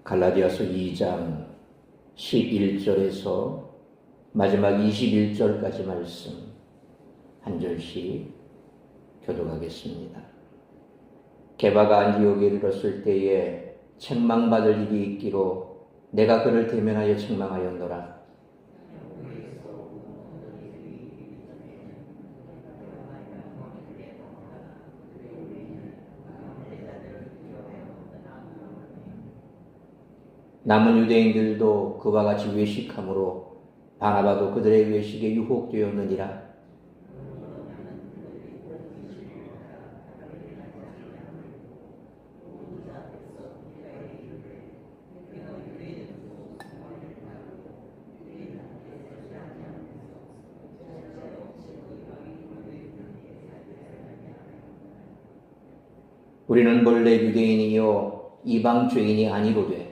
갈라디아서 2장 11절에서 마지막 21절까지 말씀 한 절씩 교독하겠습니다. 게바가 안디옥에 이르렀을 때에 책망받을 일이 있기로 내가 그를 대면하여 책망하였노라. 남은 유대인들도 그와 같이 외식함으로 바나바도 그들의 외식에 유혹되었느니라. 우리는 본래 유대인이요 이방 죄인이 아니로되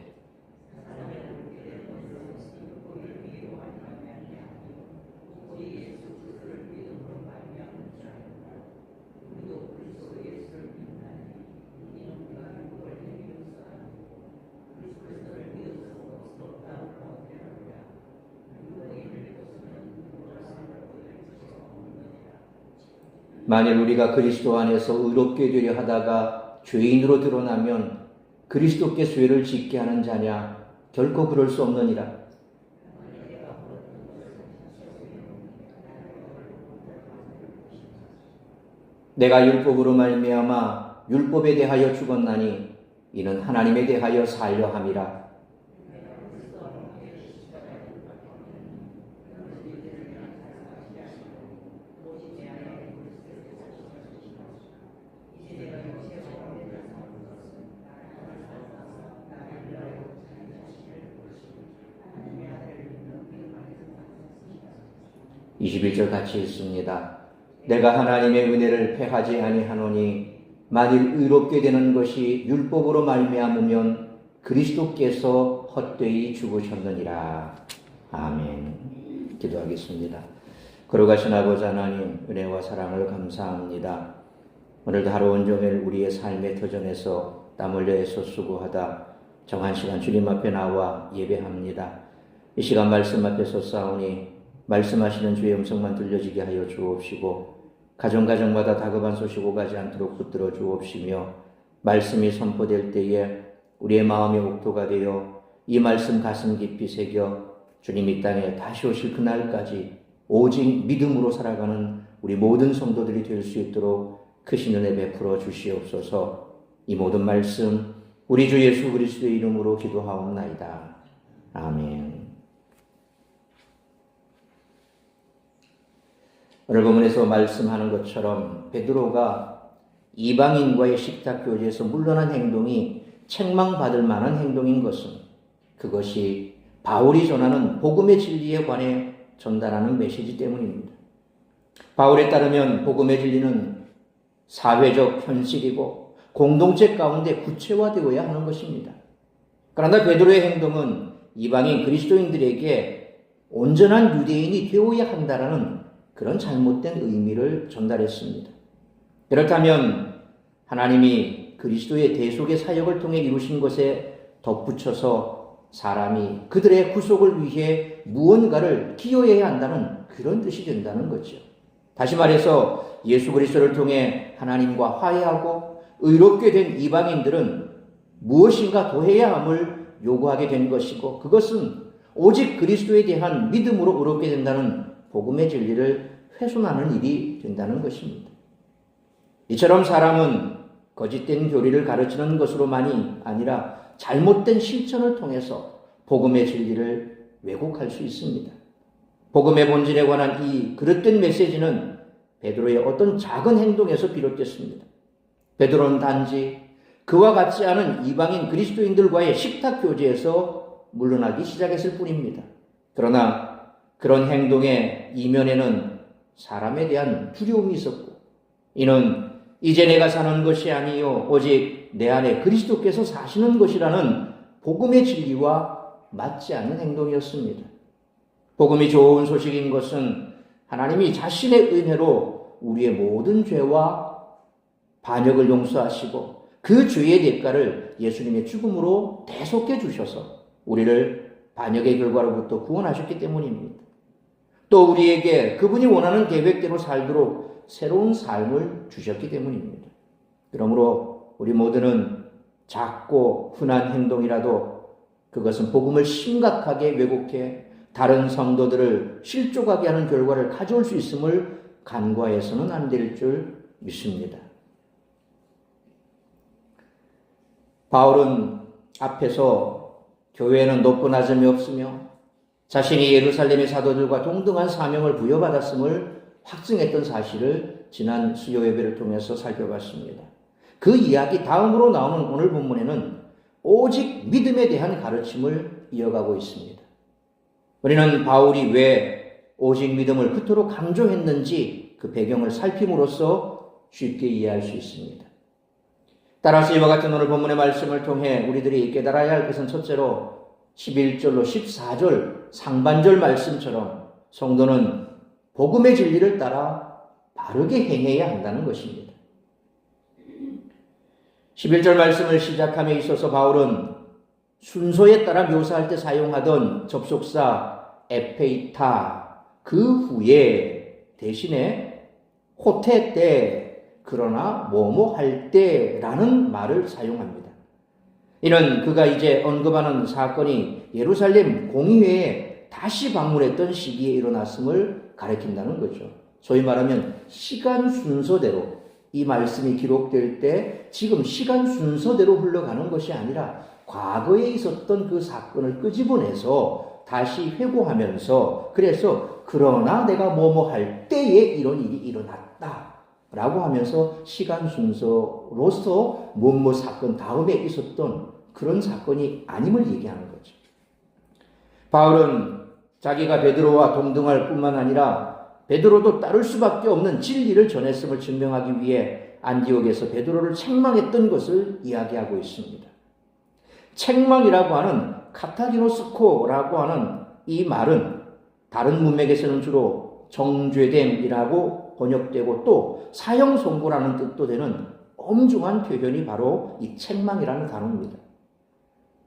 만일 우리가 그리스도 안에서 의롭게 되려 하다가 죄인으로 드러나면 그리스도께 죄를 짓게 하는 자냐? 결코 그럴 수 없느니라. 내가 율법으로 말미암아 율법에 대하여 죽었나니 이는 하나님에 대하여 살려 함이라. (21절) 같이 읽습니다. 내가 하나님의 은혜를 패하지 아니하노니 만일 의롭게 되는 것이 율법으로 말미암으면 그리스도께서 헛되이 죽으셨느니라. 아멘. 기도하겠습니다. 거룩하신 아버지 하나님, 은혜와 사랑을 감사합니다. 오늘도 하루 온종일 우리의 삶의 터전에서 땀 흘려 애써 수고하다 정한 시간 주님 앞에 나와 예배합니다. 이 시간 말씀 앞에 섰사오니 말씀하시는 주의 음성만 들려지게 하여 주옵시고 가정마다 다급한 소식 오가지 않도록 붙들어 주옵시며 말씀이 선포될 때에 우리의 마음의 옥토가 되어 이 말씀 가슴 깊이 새겨 주님 이 땅에 다시 오실 그날까지 오직 믿음으로 살아가는 우리 모든 성도들이 될 수 있도록 크신 은혜 베풀어 주시옵소서. 이 모든 말씀 우리 주 예수 그리스도의 이름으로 기도하옵나이다. 아멘. 오늘 본문에서 말씀하는 것처럼 베드로가 이방인과의 식탁 교제에서 물러난 행동이 책망받을 만한 행동인 것은 그것이 바울이 전하는 복음의 진리에 관해 전달하는 메시지 때문입니다. 바울에 따르면 복음의 진리는 사회적 현실이고 공동체 가운데 구체화되어야 하는 것입니다. 그러나 베드로의 행동은 이방인 그리스도인들에게 온전한 유대인이 되어야 한다라는 그런 잘못된 의미를 전달했습니다. 그렇다면 하나님이 그리스도의 대속의 사역을 통해 이루신 것에 덧붙여서 사람이 그들의 구속을 위해 무언가를 기여해야 한다는 그런 뜻이 된다는 거죠. 다시 말해서 예수 그리스도를 통해 하나님과 화해하고 의롭게 된 이방인들은 무엇인가 더 해야 함을 요구하게 된 것이고 그것은 오직 그리스도에 대한 믿음으로 의롭게 된다는 복음의 진리를 훼손하는 일이 된다는 것입니다. 이처럼 사람은 거짓된 교리를 가르치는 것으로만이 아니라 잘못된 실천을 통해서 복음의 진리를 왜곡할 수 있습니다. 복음의 본질에 관한 이 그릇된 메시지는 베드로의 어떤 작은 행동에서 비롯됐습니다. 베드로는 단지 그와 같지 않은 이방인 그리스도인들과의 식탁 교제에서 물러나기 시작했을 뿐입니다. 그러나 그런 행동의 이면에는 사람에 대한 두려움이 있었고 이는 이제 내가 사는 것이 아니요 오직 내 안에 그리스도께서 사시는 것이라는 복음의 진리와 맞지 않는 행동이었습니다. 복음이 좋은 소식인 것은 하나님이 자신의 은혜로 우리의 모든 죄와 반역을 용서하시고 그 죄의 대가를 예수님의 죽음으로 대속해 주셔서 우리를 반역의 결과로부터 구원하셨기 때문입니다. 또 우리에게 그분이 원하는 계획대로 살도록 새로운 삶을 주셨기 때문입니다. 그러므로 우리 모두는 작고 흔한 행동이라도 그것은 복음을 심각하게 왜곡해 다른 성도들을 실족하게 하는 결과를 가져올 수 있음을 간과해서는 안 될 줄 믿습니다. 바울은 앞에서 교회에는 높고 낮음이 없으며 자신이 예루살렘의 사도들과 동등한 사명을 부여받았음을 확증했던 사실을 지난 수요 예배를 통해서 살펴봤습니다. 그 이야기 다음으로 나오는 오늘 본문에는 오직 믿음에 대한 가르침을 이어가고 있습니다. 우리는 바울이 왜 오직 믿음을 그토록 강조했는지 그 배경을 살핌으로써 쉽게 이해할 수 있습니다. 따라서 이와 같은 오늘 본문의 말씀을 통해 우리들이 깨달아야 할 것은 첫째로 11절로 14절 상반절 말씀처럼 성도는 복음의 진리를 따라 바르게 행해야 한다는 것입니다. 11절 말씀을 시작함에 있어서 바울은 순서에 따라 묘사할 때 사용하던 접속사 에페이타 그 후에 대신에 호테 때 그러나 뭐뭐 할 때라는 말을 사용합니다. 이는 그가 이제 언급하는 사건이 예루살렘 공의회에 다시 방문했던 시기에 일어났음을 가리킨다는 거죠. 소위 말하면 시간 순서대로 이 말씀이 기록될 때 지금 시간 순서대로 흘러가는 것이 아니라 과거에 있었던 그 사건을 끄집어내서 다시 회고하면서 그래서 그러나 내가 뭐뭐 할 때에 이런 일이 일어났다 라고 하면서 시간 순서로서 뭐뭐 사건 다음에 있었던 그런 사건이 아님을 얘기하는 거죠. 바울은 자기가 베드로와 동등할 뿐만 아니라 베드로도 따를 수밖에 없는 진리를 전했음을 증명하기 위해 안디옥에서 베드로를 책망했던 것을 이야기하고 있습니다. 책망이라고 하는 카타기노스코라고 하는 이 말은 다른 문맥에서는 주로 정죄됨이라고 번역되고 또 사형선고라는 뜻도 되는 엄중한 표현이 바로 이 책망이라는 단어입니다.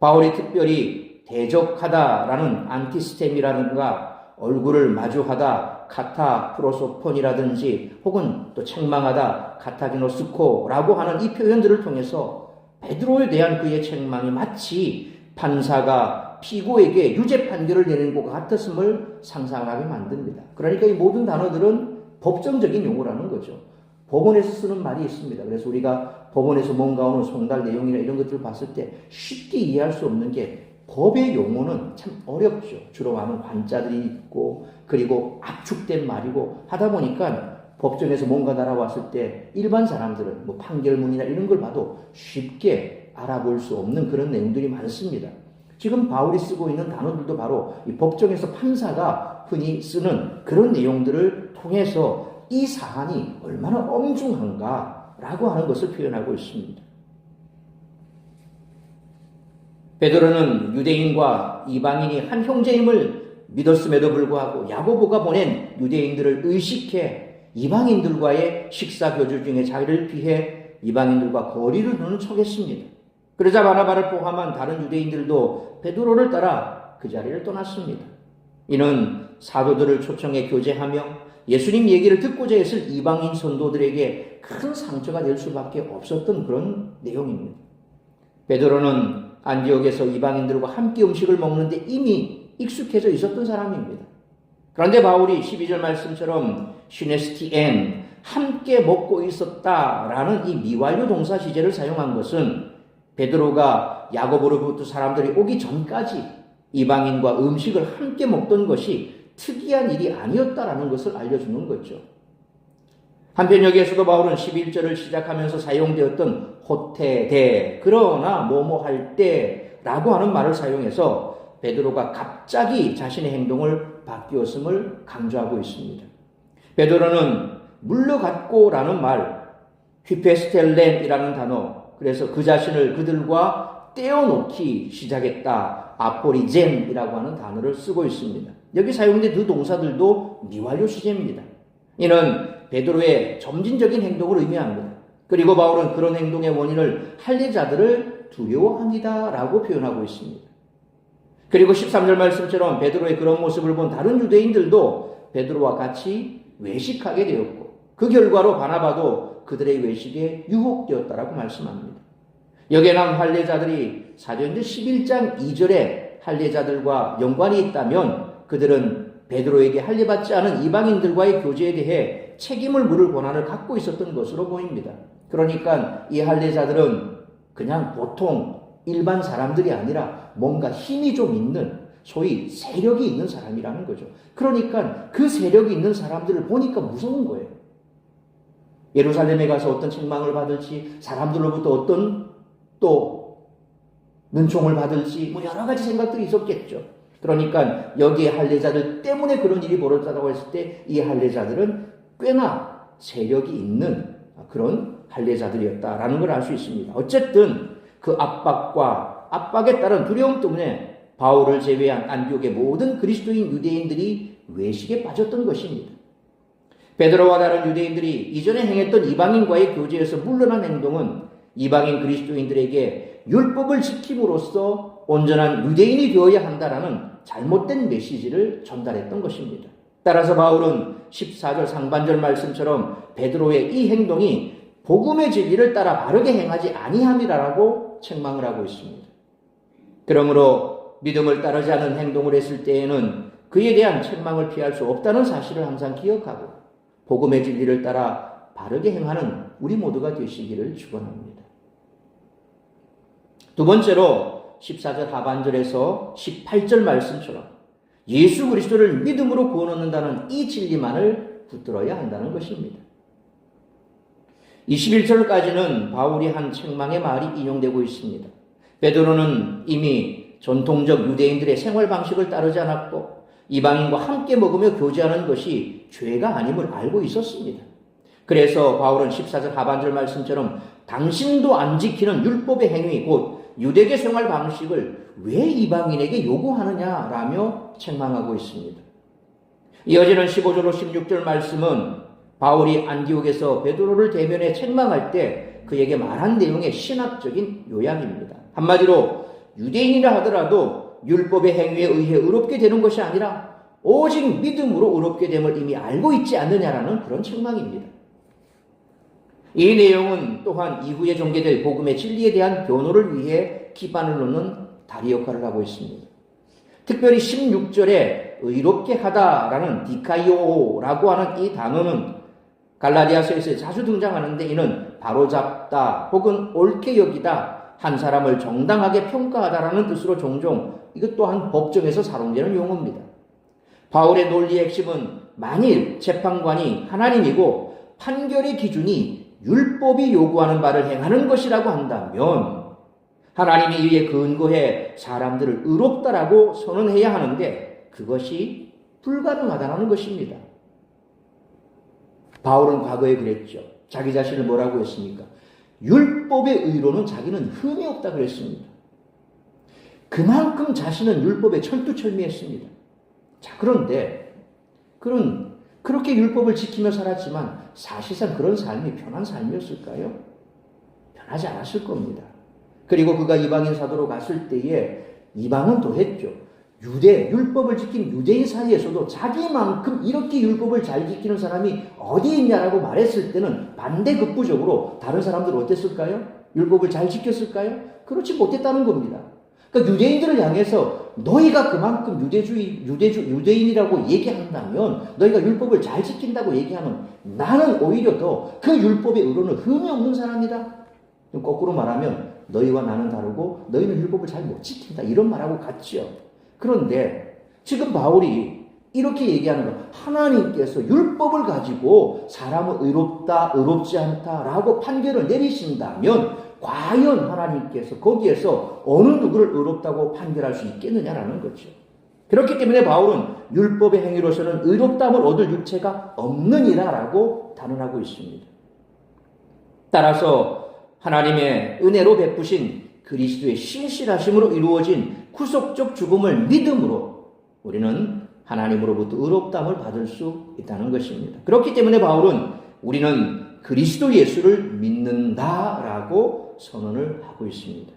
바울이 특별히 대적하다라는 안티스템이라든가 얼굴을 마주하다 카타프로소폰이라든지 혹은 또 책망하다 카타기노스코라고 하는 이 표현들을 통해서 베드로에 대한 그의 책망이 마치 판사가 피고에게 유죄 판결을 내리는 것과 같았음을 상상하게 만듭니다. 그러니까 이 모든 단어들은 법정적인 용어라는 거죠. 법원에서 쓰는 말이 있습니다. 그래서 우리가 법원에서 뭔가 오는 송달 내용이나 이런 것들을 봤을 때 쉽게 이해할 수 없는 게 법의 용어는 참 어렵죠. 주로 많은 관자들이 있고 그리고 압축된 말이고 하다 보니까 법정에서 뭔가 날아왔을 때 일반 사람들은 뭐 판결문이나 이런 걸 봐도 쉽게 알아볼 수 없는 그런 내용들이 많습니다. 지금 바울이 쓰고 있는 단어들도 바로 이 법정에서 판사가 흔히 쓰는 그런 내용들을 통해서 이 사안이 얼마나 엄중한가라고 하는 것을 표현하고 있습니다. 베드로는 유대인과 이방인이 한 형제임을 믿었음에도 불구하고 야고보가 보낸 유대인들을 의식해 이방인들과의 식사 교주 중에 자기를 피해 이방인들과 거리를 두는 척했습니다. 그러자 바나바를 포함한 다른 유대인들도 베드로를 따라 그 자리를 떠났습니다. 이는 사도들을 초청해 교제하며 예수님 얘기를 듣고자 했을 이방인 선도들에게 큰 상처가 될 수밖에 없었던 그런 내용입니다. 베드로는 안디옥에서 이방인들과 함께 음식을 먹는데 이미 익숙해져 있었던 사람입니다. 그런데 바울이 12절 말씀처럼 시네스티엔 함께 먹고 있었다라는 이 미완료 동사 시제를 사용한 것은 베드로가 야고보로부터 사람들이 오기 전까지 이방인과 음식을 함께 먹던 것이 특이한 일이 아니었다라는 것을 알려주는 거죠. 한편 여기에서도 바울은 11절을 시작하면서 사용되었던 호테데 그러나 뭐뭐 할 때라고 하는 말을 사용해서 베드로가 갑자기 자신의 행동을 바뀌었음을 강조하고 있습니다. 베드로는 물러갔고라는 말 휘페스텔렌이라는 단어 그래서 그 자신을 그들과 떼어놓기 시작했다. 아포리젠이라고 하는 단어를 쓰고 있습니다. 여기 사용된 그 동사들도 미완료 시제입니다. 이는 베드로의 점진적인 행동을 의미합니다. 그리고 바울은 그런 행동의 원인을 할례자들을 두려워합니다라고 표현하고 있습니다. 그리고 13절 말씀처럼 베드로의 그런 모습을 본 다른 유대인들도 베드로와 같이 외식하게 되었고 그 결과로 바나바도 그들의 외식에 유혹되었다라고 말씀합니다. 여기에 나온 할례자들이 사도행전 11장 2절에 할례자들과 연관이 있다면 그들은 베드로에게 할례받지 않은 이방인들과의 교제에 대해 책임을 물을 권한을 갖고 있었던 것으로 보입니다. 그러니까 이 할례자들은 그냥 보통 일반 사람들이 아니라 뭔가 힘이 좀 있는, 소위 세력이 있는 사람이라는 거죠. 그러니까 그 세력이 있는 사람들을 보니까 무서운 거예요. 예루살렘에 가서 어떤 책망을 받을지, 사람들로부터 어떤 또 눈총을 받을지 여러 가지 생각들이 있었겠죠. 그러니까 여기에 할례자들 때문에 그런 일이 벌어졌다고 했을 때 이 할례자들은 꽤나 세력이 있는 그런 할례자들이었다라는 걸 알 수 있습니다. 어쨌든 그 압박에 따른 두려움 때문에 바울을 제외한 안디옥의 모든 그리스도인 유대인들이 외식에 빠졌던 것입니다. 베드로와 다른 유대인들이 이전에 행했던 이방인과의 교제에서 물러난 행동은 이방인 그리스도인들에게 율법을 지킴으로써 온전한 유대인이 되어야 한다라는 잘못된 메시지를 전달했던 것입니다. 따라서 바울은 14절 상반절 말씀처럼 베드로의 이 행동이 복음의 진리를 따라 바르게 행하지 아니함이라고 책망을 하고 있습니다. 그러므로 믿음을 따르지 않은 행동을 했을 때에는 그에 대한 책망을 피할 수 없다는 사실을 항상 기억하고 복음의 진리를 따라 바르게 행하는 우리 모두가 되시기를 축원합니다. 두 번째로 14절 하반절에서 18절 말씀처럼 예수 그리스도를 믿음으로 구원 얻는다는 이 진리만을 붙들어야 한다는 것입니다. 21절까지는 바울이 한 책망의 말이 인용되고 있습니다. 베드로는 이미 전통적 유대인들의 생활 방식을 따르지 않았고 이방인과 함께 먹으며 교제하는 것이 죄가 아님을 알고 있었습니다. 그래서 바울은 14절 하반절 말씀처럼 당신도 안 지키는 율법의 행위 곧 유대계 생활 방식을 왜 이방인에게 요구하느냐라며 책망하고 있습니다. 이어지는 15절로 16절 말씀은 바울이 안디옥에서 베드로를 대면해 책망할 때 그에게 말한 내용의 신학적인 요약입니다. 한마디로 유대인이라 하더라도 율법의 행위에 의해 의롭게 되는 것이 아니라 오직 믿음으로 의롭게 됨을 이미 알고 있지 않느냐라는 그런 책망입니다. 이 내용은 또한 이후에 전개될 복음의 진리에 대한 변호를 위해 기반을 놓는 다리 역할을 하고 있습니다. 특별히 16절에 의롭게 하다라는 디카이오라고 하는 이 단어는 갈라디아서에서 자주 등장하는데 이는 바로잡다 혹은 옳게 여기다 한 사람을 정당하게 평가하다라는 뜻으로 종종 이것 또한 법정에서 사용되는 용어입니다. 바울의 논리의 핵심은 만일 재판관이 하나님이고 판결의 기준이 율법이 요구하는 바를 행하는 것이라고 한다면 하나님이 이에 근거해 사람들을 의롭다라고 선언해야 하는데 그것이 불가능하다는 것입니다. 바울은 과거에 그랬죠. 자기 자신을 뭐라고 했습니까? 율법의 의로는 자기는 흠이 없다 그랬습니다. 그만큼 자신은 율법에 철두철미했습니다. 자, 그런데 그렇게 율법을 지키며 살았지만 사실상 그런 삶이 편한 삶이었을까요? 편하지 않았을 겁니다. 그리고 그가 이방인 사도로 갔을 때에 이방은 더 했죠. 율법을 지킨 유대인 사이에서도 자기만큼 이렇게 율법을 잘 지키는 사람이 어디 있냐라고 말했을 때는 반대급부적으로 다른 사람들은 어땠을까요? 율법을 잘 지켰을까요? 그렇지 못했다는 겁니다. 그러니까 유대인들을 향해서 너희가 그만큼 유대인이라고 얘기한다면 너희가 율법을 잘 지킨다고 얘기하면 나는 오히려 더 그 율법의 의로는 흠이 없는 사람이다. 거꾸로 말하면 너희와 나는 다르고 너희는 율법을 잘 못 지킨다. 이런 말하고 같죠. 그런데 지금 바울이 이렇게 얘기하는 거 하나님께서 율법을 가지고 사람은 의롭다, 의롭지 않다라고 판결을 내리신다면 과연 하나님께서 거기에서 어느 누구를 의롭다고 판결할 수 있겠느냐라는 거죠. 그렇기 때문에 바울은 율법의 행위로서는 의롭다함을 얻을 육체가 없느니라라고 단언하고 있습니다. 따라서 하나님의 은혜로 베푸신 그리스도의 신실하심으로 이루어진 구속적 죽음을 믿음으로 우리는 하나님으로부터 의롭다함을 받을 수 있다는 것입니다. 그렇기 때문에 바울은 우리는 그리스도 예수를 믿는다라고 선언을 하고 있습니다.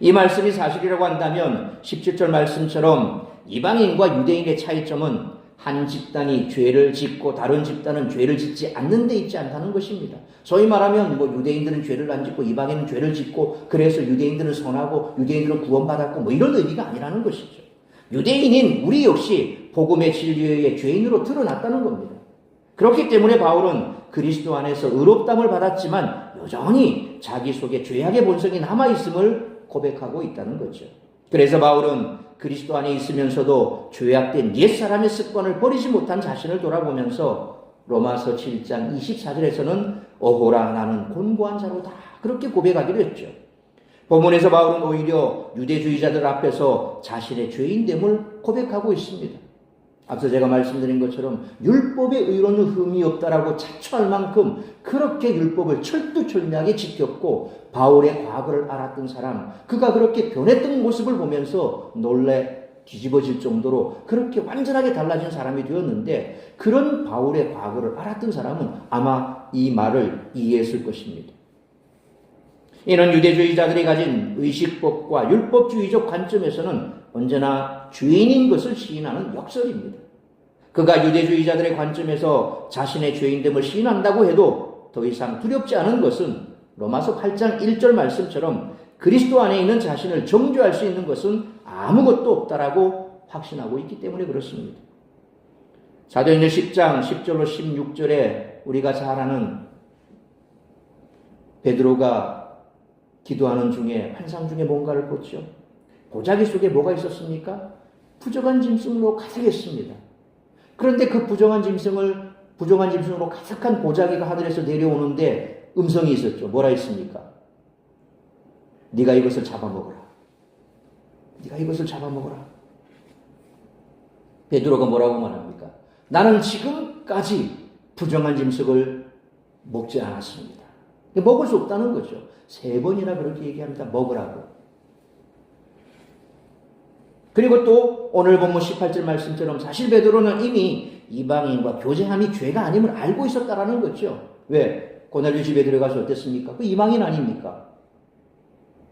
이 말씀이 사실이라고 한다면 17절 말씀처럼 이방인과 유대인의 차이점은 한 집단이 죄를 짓고 다른 집단은 죄를 짓지 않는 데 있지 않다는 것입니다. 소위 말하면 유대인들은 죄를 안 짓고 이방인은 죄를 짓고 그래서 유대인들은 선하고 유대인들은 구원받았고 이런 의미가 아니라는 것이죠. 유대인인 우리 역시 복음의 진리에 죄인으로 드러났다는 겁니다. 그렇기 때문에 바울은 그리스도 안에서 의롭다함을 받았지만 여전히 자기 속에 죄악의 본성이 남아있음을 고백하고 있다는 거죠. 그래서 바울은 그리스도 안에 있으면서도 죄악된 옛사람의 습관을 버리지 못한 자신을 돌아보면서 로마서 7장 24절에서는 어호라 나는 곤고한 자로다 그렇게 고백하기로 했죠. 본문에서 바울은 오히려 유대주의자들 앞에서 자신의 죄인됨을 고백하고 있습니다. 앞서 제가 말씀드린 것처럼 율법에 의로는 흠이 없다라고 자처할 만큼 그렇게 율법을 철두철미하게 지켰고 바울의 과거를 알았던 사람, 그가 그렇게 변했던 모습을 보면서 놀래 뒤집어질 정도로 그렇게 완전하게 달라진 사람이 되었는데 그런 바울의 과거를 알았던 사람은 아마 이 말을 이해했을 것입니다. 이는 유대주의자들이 가진 의식법과 율법주의적 관점에서는 언제나 죄인인 것을 시인하는 역설입니다. 그가 유대주의자들의 관점에서 자신의 죄인됨을 시인한다고 해도 더 이상 두렵지 않은 것은 로마서 8장 1절 말씀처럼 그리스도 안에 있는 자신을 정죄할 수 있는 것은 아무것도 없다라고 확신하고 있기 때문에 그렇습니다. 사도행전 10장 10절로 16절에 우리가 잘 아는 베드로가 기도하는 중에 환상 중에 뭔가를 보죠. 보자기 속에 뭐가 있었습니까? 부정한 짐승으로 가득했습니다. 그런데 그 부정한 짐승으로 가득한 보자기가 하늘에서 내려오는데 음성이 있었죠. 뭐라 했습니까? 네가 이것을 잡아먹어라. 네가 이것을 잡아먹어라. 베드로가 뭐라고 말합니까? 나는 지금까지 부정한 짐승을 먹지 않았습니다. 먹을 수 없다는 거죠. 3번이나 그렇게 얘기합니다. 먹으라고. 그리고 또 오늘 본문 18절 말씀처럼 사실 베드로는 이미 이방인과 교제함이 죄가 아님을 알고 있었다라는 거죠. 왜? 고넬료 집에 들어가서 어땠습니까? 그 이방인 아닙니까?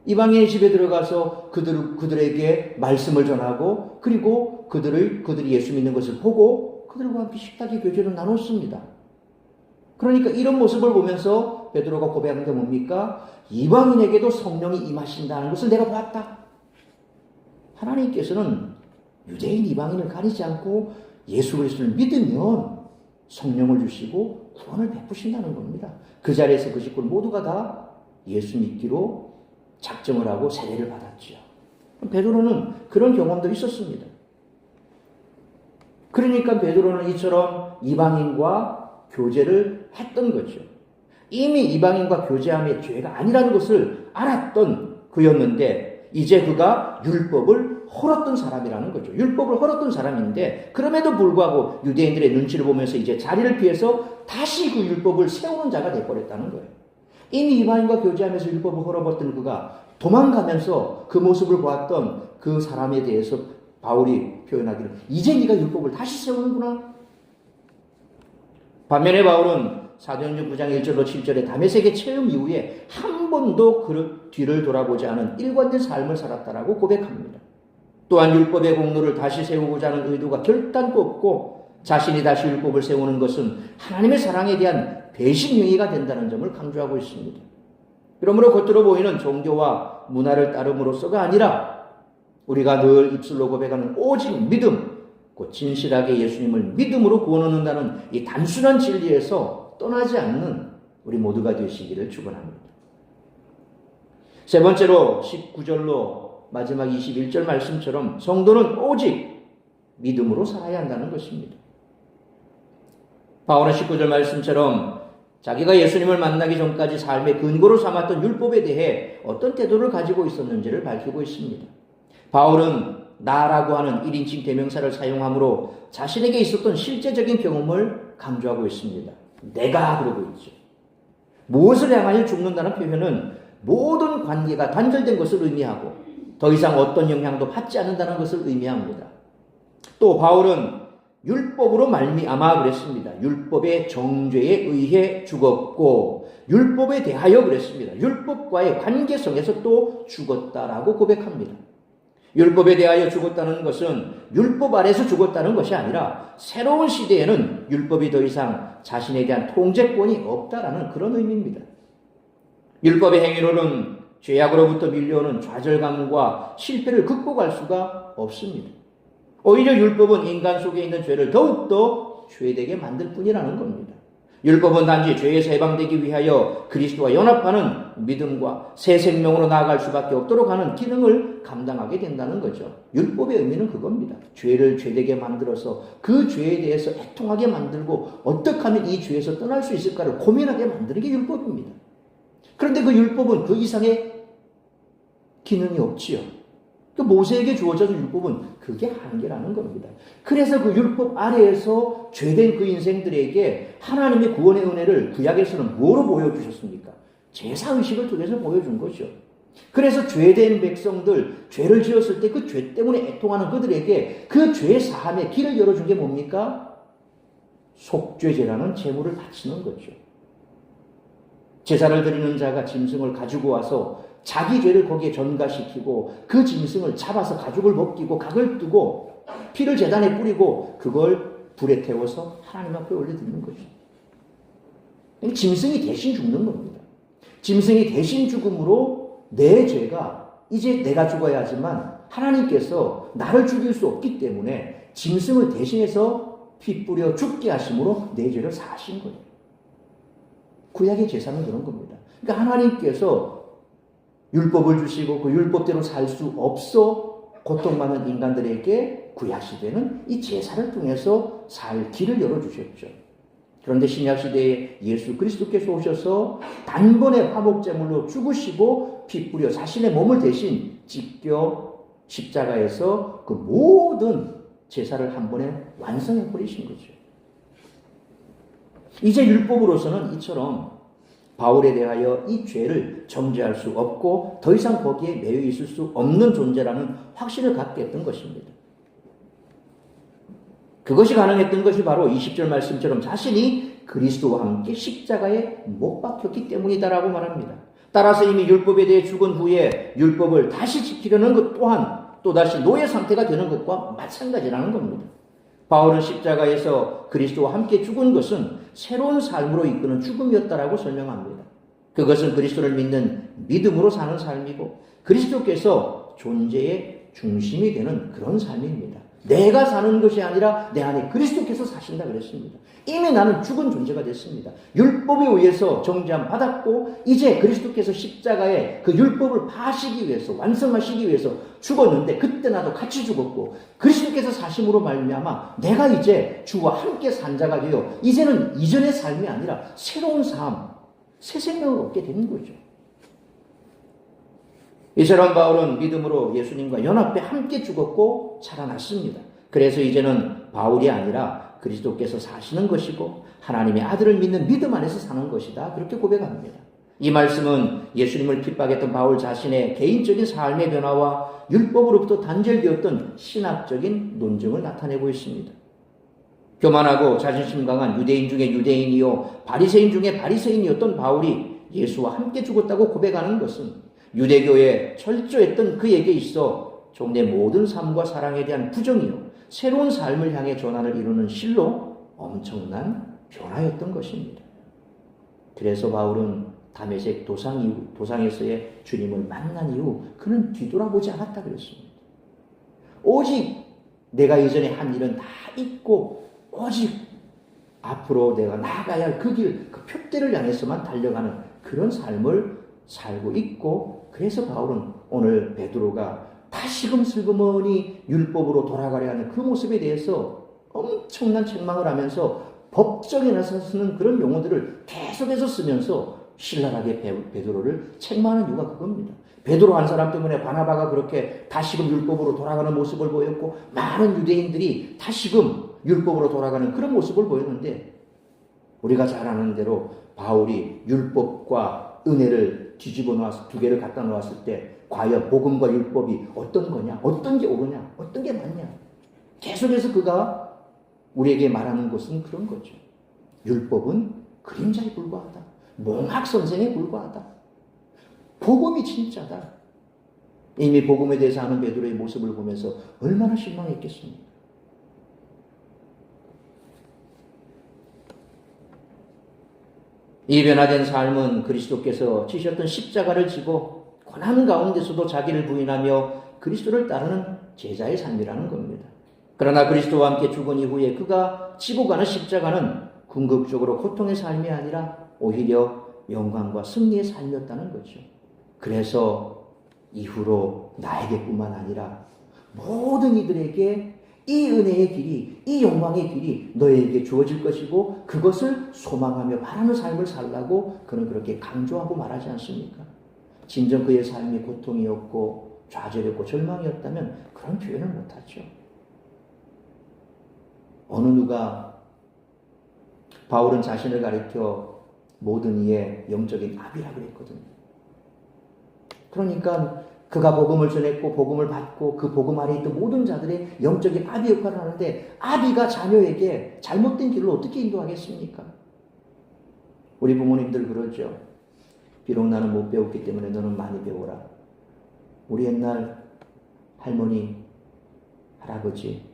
이방인의 집에 들어가서 그들에게 말씀을 전하고 그리고 그들이 예수 믿는 것을 보고 그들과 함께 식탁의 교제를 나눴습니다. 그러니까 이런 모습을 보면서 베드로가 고백한 게 뭡니까? 이방인에게도 성령이 임하신다는 것을 내가 보았다. 하나님께서는 유대인 이방인을 가리지 않고 예수 그리스도를 믿으면 성령을 주시고 구원을 베푸신다는 겁니다. 그 자리에서 그 식구들 모두가 다 예수 믿기로 작정을 하고 세례를 받았죠. 베드로는 그런 경험도 있었습니다. 그러니까 베드로는 이처럼 이방인과 교제를 했던 거죠. 이미 이방인과 교제함의 죄가 아니라는 것을 알았던 그였는데 이제 그가 율법을 헐었던 사람이라는 거죠. 율법을 헐었던 사람인데 그럼에도 불구하고 유대인들의 눈치를 보면서 이제 자리를 피해서 다시 그 율법을 세우는 자가 되어버렸다는 거예요. 이미 이방인과 교제하면서 율법을 헐어버렸던 그가 도망가면서 그 모습을 보았던 그 사람에 대해서 바울이 표현하기를 이제 네가 율법을 다시 세우는구나. 반면에 바울은 사도행전 9장 1절로 7절에 다메섹의 체험 이후에 한 번도 그 뒤를 돌아보지 않은 일관된 삶을 살았다라고 고백합니다. 또한 율법의 공로를 다시 세우고자 하는 의도가 결단코 없고 자신이 다시 율법을 세우는 것은 하나님의 사랑에 대한 배신행위가 된다는 점을 강조하고 있습니다. 그러므로 겉으로 보이는 종교와 문화를 따름으로써가 아니라 우리가 늘 입술로 고백하는 오직 믿음, 곧 진실하게 예수님을 믿음으로 구원 얻는다는 이 단순한 진리에서 떠나지 않는 우리 모두가 되시기를 축원합니다. 세 번째로 19절로 마지막 21절 말씀처럼 성도는 오직 믿음으로 살아야 한다는 것입니다. 바울은 19절 말씀처럼 자기가 예수님을 만나기 전까지 삶의 근거로 삼았던 율법에 대해 어떤 태도를 가지고 있었는지를 밝히고 있습니다. 바울은 나라고 하는 1인칭 대명사를 사용함으로 자신에게 있었던 실제적인 경험을 강조하고 있습니다. 내가 그러고 있죠. 무엇을 향하여 죽는다는 표현은 모든 관계가 단절된 것을 의미하고 더 이상 어떤 영향도 받지 않는다는 것을 의미합니다. 또 바울은 율법으로 말미암아 그랬습니다. 율법의 정죄에 의해 죽었고 율법에 대하여 그랬습니다. 율법과의 관계성에서 또 죽었다라고 고백합니다. 율법에 대하여 죽었다는 것은 율법 아래서 죽었다는 것이 아니라 새로운 시대에는 율법이 더 이상 자신에 대한 통제권이 없다라는 그런 의미입니다. 율법의 행위로는 죄악으로부터 밀려오는 좌절감과 실패를 극복할 수가 없습니다. 오히려 율법은 인간 속에 있는 죄를 더욱더 죄되게 만들 뿐이라는 겁니다. 율법은 단지 죄에서 해방되기 위하여 그리스도와 연합하는 믿음과 새 생명으로 나아갈 수밖에 없도록 하는 기능을 감당하게 된다는 거죠. 율법의 의미는 그겁니다. 죄를 죄되게 만들어서 그 죄에 대해서 애통하게 만들고 어떻게 하면 이 죄에서 떠날 수 있을까를 고민하게 만드는 게 율법입니다. 그런데 그 율법은 그 이상의 기능이 없지요. 그 모세에게 주어져서 율법은 그게 한계라는 겁니다. 그래서 그 율법 아래에서 죄된 그 인생들에게 하나님의 구원의 은혜를 구약에서는 뭐로 보여주셨습니까? 제사의식을 통해서 보여준 거죠. 그래서 죄된 백성들, 죄를 지었을 때 그 죄 때문에 애통하는 그들에게 그 죄 사함의 길을 열어준 게 뭡니까? 속죄제라는 제물을 바치는 거죠. 제사를 드리는 자가 짐승을 가지고 와서 자기 죄를 거기에 전가시키고 그 짐승을 잡아서 가죽을 벗기고 각을 뜨고 피를 제단에 뿌리고 그걸 불에 태워서 하나님 앞에 올려드리는 거죠. 짐승이 대신 죽는 겁니다. 짐승이 대신 죽음으로 내 죄가 이제 내가 죽어야 하지만 하나님께서 나를 죽일 수 없기 때문에 짐승을 대신해서 피 뿌려 죽게 하심으로 내 죄를 사하신 거예요. 구약의 제사는 그런 겁니다. 그러니까 하나님께서 율법을 주시고 그 율법대로 살 수 없어 고통받는 인간들에게 구약시대는 이 제사를 통해서 살 길을 열어주셨죠. 그런데 신약시대에 예수 그리스도께서 오셔서 단번에 화목제물로 죽으시고 피 뿌려 자신의 몸을 대신 찢겨 십자가에서 그 모든 제사를 한 번에 완성해 버리신 거죠. 이제 율법으로서는 이처럼 바울에 대하여 이 죄를 정죄할 수 없고 더 이상 거기에 매여 있을 수 없는 존재라는 확신을 갖게 했던 것입니다. 그것이 가능했던 것이 바로 20절 말씀처럼 자신이 그리스도와 함께 십자가에 못 박혔기 때문이다라고 말합니다. 따라서 이미 율법에 대해 죽은 후에 율법을 다시 지키려는 것 또한 또다시 노예 상태가 되는 것과 마찬가지라는 겁니다. 바울은 십자가에서 그리스도와 함께 죽은 것은 새로운 삶으로 이끄는 죽음이었다라고 설명합니다. 그것은 그리스도를 믿는 믿음으로 사는 삶이고 그리스도께서 존재의 중심이 되는 그런 삶입니다. 내가 사는 것이 아니라 내 안에 그리스도께서 사신다 그랬습니다. 이미 나는 죽은 존재가 됐습니다. 율법에 의해서 정죄함 받았고 이제 그리스도께서 십자가에 그 율법을 파시기 위해서 완성하시기 위해서 죽었는데 그때 나도 같이 죽었고 그리스도께서 사심으로 말미암아 내가 이제 주와 함께 산 자가 되어 이제는 이전의 삶이 아니라 새로운 삶, 새 생명을 얻게 되는 거죠. 이처럼 바울은 믿음으로 예수님과 연합해 함께 죽었고 살아났습니다. 그래서 이제는 바울이 아니라 그리스도께서 사시는 것이고 하나님의 아들을 믿는 믿음 안에서 사는 것이다. 그렇게 고백합니다. 이 말씀은 예수님을 핍박했던 바울 자신의 개인적인 삶의 변화와 율법으로부터 단절되었던 신학적인 논증을 나타내고 있습니다. 교만하고 자존심 강한 유대인 중에 유대인이요 바리새인 중에 바리새인이었던 바울이 예수와 함께 죽었다고 고백하는 것은 유대교에 철저했던 그에게 있어 종의 모든 삶과 사랑에 대한 부정이요 새로운 삶을 향해 전환을 이루는 실로 엄청난 변화였던 것입니다. 그래서 바울은 다메섹 도상에서의 주님을 만난 이후 그는 뒤돌아보지 않았다 그랬습니다. 오직 내가 예전에 한 일은 다 잊고 오직 앞으로 내가 나아가야 할 그 길, 그 표대를 향해서만 달려가는 그런 삶을 살고 있고 그래서 바울은 오늘 베드로가 다시금 슬그머니 율법으로 돌아가려 하는 그 모습에 대해서 엄청난 책망을 하면서 법정에 나서 쓰는 그런 용어들을 계속해서 쓰면서 신랄하게 베드로를 책망하는 이유가 그겁니다. 베드로 한 사람 때문에 바나바가 그렇게 다시금 율법으로 돌아가는 모습을 보였고 많은 유대인들이 다시금 율법으로 돌아가는 그런 모습을 보였는데 우리가 잘 아는 대로 바울이 율법과 은혜를 뒤집어 놓아서 두 개를 갖다 놓았을 때 과연 복음과 율법이 어떤 거냐, 어떤 게 옳으냐, 어떤 게 맞냐 계속해서 그가 우리에게 말하는 것은 그런 거죠. 율법은 그림자에 불과하다. 몽학 선생에 불과하다. 복음이 진짜다. 이미 복음에 대해서 아는 베드로의 모습을 보면서 얼마나 실망했겠습니까? 이 변화된 삶은 그리스도께서 지셨던 십자가를 지고 고난 가운데서도 자기를 부인하며 그리스도를 따르는 제자의 삶이라는 겁니다. 그러나 그리스도와 함께 죽은 이후에 그가 지고 가는 십자가는 궁극적으로 고통의 삶이 아니라 오히려 영광과 승리의 삶이었다는 거죠. 그래서 이후로 나에게뿐만 아니라 모든 이들에게 이 은혜의 길이, 이 영광의 길이 너에게 주어질 것이고 그것을 소망하며 바라는 삶을 살라고 그는 그렇게 강조하고 말하지 않습니까? 진정 그의 삶이 고통이었고 좌절이었고 절망이었다면 그런 표현을 못하죠. 어느 누가 바울은 자신을 가리켜 모든 이의 영적인 아비라고 그랬거든요. 그러니까 그가 복음을 전했고 복음을 받고 그 복음 안에 있던 모든 자들의 영적인 아비 역할을 하는데 아비가 자녀에게 잘못된 길로 어떻게 인도하겠습니까? 우리 부모님들 그러죠. 비록 나는 못 배웠기 때문에 너는 많이 배워라. 우리 옛날 할머니, 할아버지,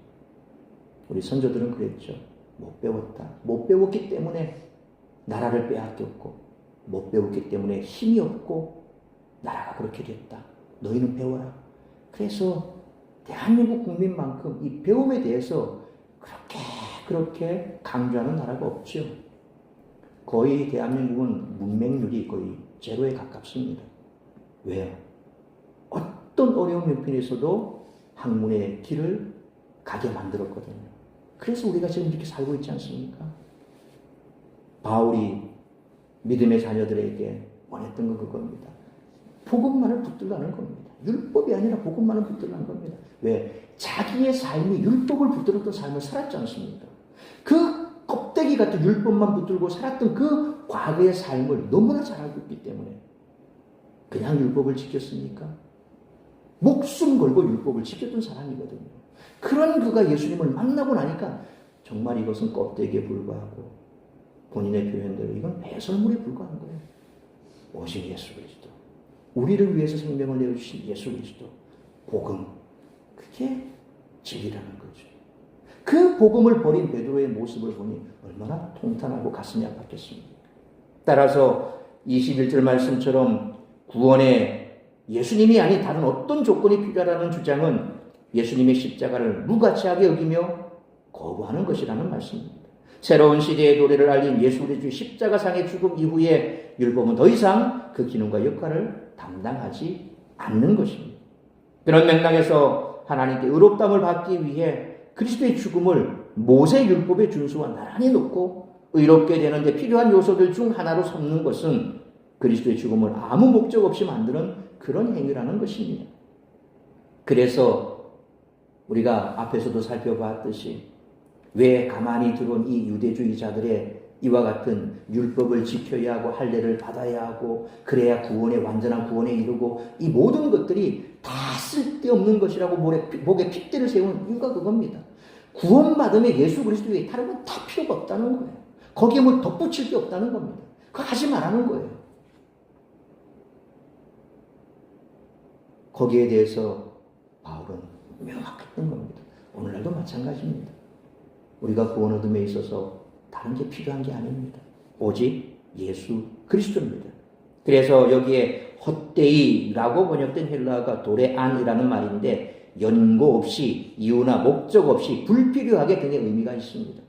우리 선조들은 그랬죠. 못 배웠다. 못 배웠기 때문에 나라를 빼앗겼고 못 배웠기 때문에 힘이 없고 나라가 그렇게 됐다. 너희는 배워라. 그래서 대한민국 국민만큼 이 배움에 대해서 그렇게 강조하는 나라가 없죠. 거의 대한민국은 문맹률이 거의 제로에 가깝습니다. 왜요? 어떤 어려운 형편에서도 학문의 길을 가게 만들었거든요. 그래서 우리가 지금 이렇게 살고 있지 않습니까? 바울이 믿음의 자녀들에게 원했던 건 그겁니다. 복음만을 붙들라는 겁니다. 율법이 아니라 복음만을 붙들라는 겁니다. 왜? 자기의 삶이 율법을 붙들었던 삶을 살았지 않습니까? 그 껍데기 같은 율법만 붙들고 살았던 그 과거의 삶을 너무나 잘 알고 있기 때문에 그냥 율법을 지켰습니까? 목숨 걸고 율법을 지켰던 사람이거든요. 그런 그가 예수님을 만나고 나니까 정말 이것은 껍데기에 불과하고 본인의 표현대로 이건 배설물에 불과한 거예요. 오직 예수 그리스도. 우리를 위해서 생명을 내어주신 예수 그리스도. 복음. 그게 진리라는 거죠. 그 복음을 버린 베드로의 모습을 보니 얼마나 통탄하고 가슴이 아팠겠습니까? 따라서 21절 말씀처럼 구원에 예수님이 아닌 다른 어떤 조건이 필요하다는 주장은 예수님의 십자가를 무가치하게 여기며 거부하는 것이라는 말씀입니다. 새로운 시대의 도래를 알린 예수 그리스도의 십자가상의 죽음 이후에 율법은 더 이상 그 기능과 역할을 담당하지 않는 것입니다. 그런 맥락에서 하나님께 의롭다함을 받기 위해 그리스도의 죽음을 모세 율법의 준수와 나란히 놓고 의롭게 되는데 필요한 요소들 중 하나로 삼는 것은 그리스도의 죽음을 아무 목적 없이 만드는 그런 행위라는 것입니다. 그래서 우리가 앞에서도 살펴봤듯이 왜 가만히 들어온 이 유대주의자들의 이와 같은 율법을 지켜야 하고 할례를 받아야 하고 그래야 구원에 완전한 구원에 이르고 이 모든 것들이 다 쓸데없는 것이라고 목에 핏대를 세우는 이유가 그겁니다. 구원받음에 예수 그리스도 외에 다른 건 다 필요가 없다는 거예요. 거기에 뭘 덧붙일 게 없다는 겁니다. 그거 하지 말라는 거예요. 거기에 대해서 바울은 명확했던 겁니다. 오늘날도 마찬가지입니다. 우리가 구원 얻음에 있어서 다른 게 필요한 게 아닙니다. 오직 예수 그리스도입니다. 그래서 여기에 헛되이라고 번역된 헬라어가 도레안이라는 말인데 연고 없이 이유나 목적 없이 불필요하게 등의 의미가 있습니다.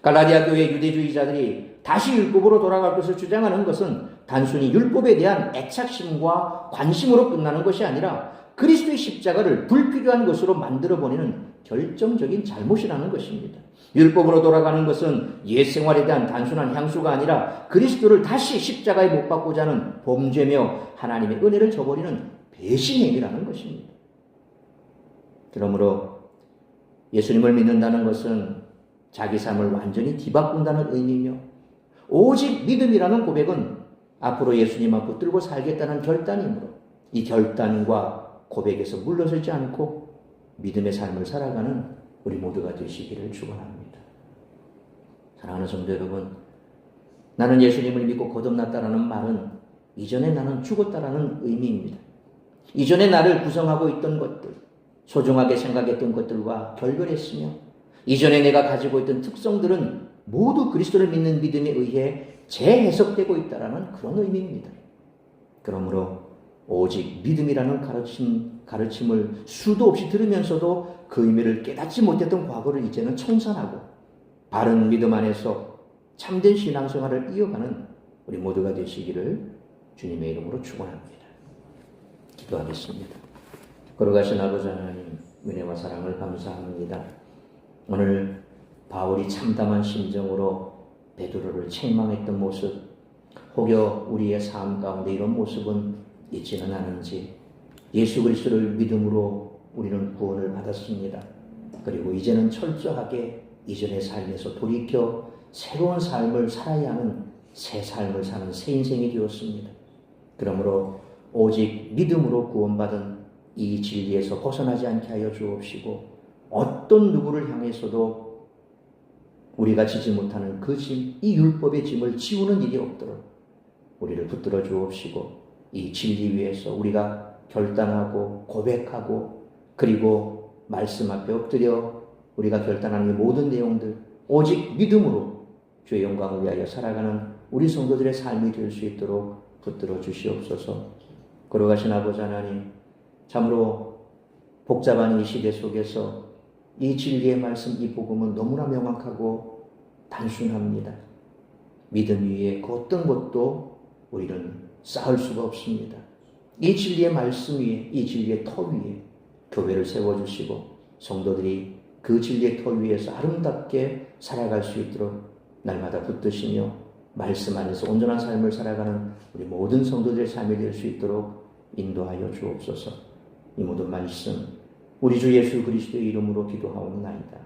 갈라디아 교회 유대주의자들이 다시 율법으로 돌아갈 것을 주장하는 것은 단순히 율법에 대한 애착심과 관심으로 끝나는 것이 아니라 그리스도의 십자가를 불필요한 것으로 만들어버리는 결정적인 잘못이라는 것입니다. 율법으로 돌아가는 것은 옛 생활에 대한 단순한 향수가 아니라 그리스도를 다시 십자가에 못 박고자 하는 범죄며 하나님의 은혜를 저버리는 배신 행위라는 것입니다. 그러므로 예수님을 믿는다는 것은 자기 삶을 완전히 뒤바꾼다는 의미며 오직 믿음이라는 고백은 앞으로 예수님만 붙들고 살겠다는 결단이므로 이 결단과 고백에서 물러서지 않고 믿음의 삶을 살아가는 우리 모두가 되시기를 축원합니다. 사랑하는 성도 여러분, 나는 예수님을 믿고 거듭났다라는 말은 이전에 나는 죽었다라는 의미입니다. 이전에 나를 구성하고 있던 것들, 소중하게 생각했던 것들과 결별했으며 이전에 내가 가지고 있던 특성들은 모두 그리스도를 믿는 믿음에 의해 재해석되고 있다라는 그런 의미입니다. 그러므로 오직 믿음이라는 가르침을 수도 없이 들으면서도 그 의미를 깨닫지 못했던 과거를 이제는 청산하고 바른 믿음 안에서 참된 신앙생활을 이어가는 우리 모두가 되시기를 주님의 이름으로 축원합니다. 기도하겠습니다. 걸어가신 아버지 하나님, 은혜와 사랑을 감사합니다. 오늘 바울이 참담한 심정으로 베드로를 책망했던 모습, 혹여 우리의 삶 가운데 이런 모습은 있지는 않은지, 예수 그리스도를 믿음으로 우리는 구원을 받았습니다. 그리고 이제는 철저하게 이전의 삶에서 돌이켜 새로운 삶을 살아야 하는 새 삶을 사는 새 인생이 되었습니다. 그러므로 오직 믿음으로 구원받은 이 진리에서 벗어나지 않게 하여 주옵시고, 어떤 누구를 향해서도 우리가 지지 못하는 그 짐, 이 율법의 짐을 지우는 일이 없도록 우리를 붙들어 주옵시고, 이 진리 위에서 우리가 결단하고 고백하고 그리고 말씀 앞에 엎드려 우리가 결단하는 이 모든 내용들 오직 믿음으로 주의 영광을 위하여 살아가는 우리 성도들의 삶이 될 수 있도록 붙들어 주시옵소서. 걸어가신 아버지 하나님, 참으로 복잡한 이 시대 속에서 이 진리의 말씀, 이 복음은 너무나 명확하고 단순합니다. 믿음 위에 그 어떤 것도 우리는 쌓을 수가 없습니다. 이 진리의 말씀 위에, 이 진리의 터 위에 교회를 세워주시고 성도들이 그 진리의 터 위에서 아름답게 살아갈 수 있도록 날마다 붙드시며 말씀 안에서 온전한 삶을 살아가는 우리 모든 성도들의 삶이 될 수 있도록 인도하여 주옵소서. 이 모든 말씀 우리 주 예수 그리스도의 이름으로 기도하옵나이다.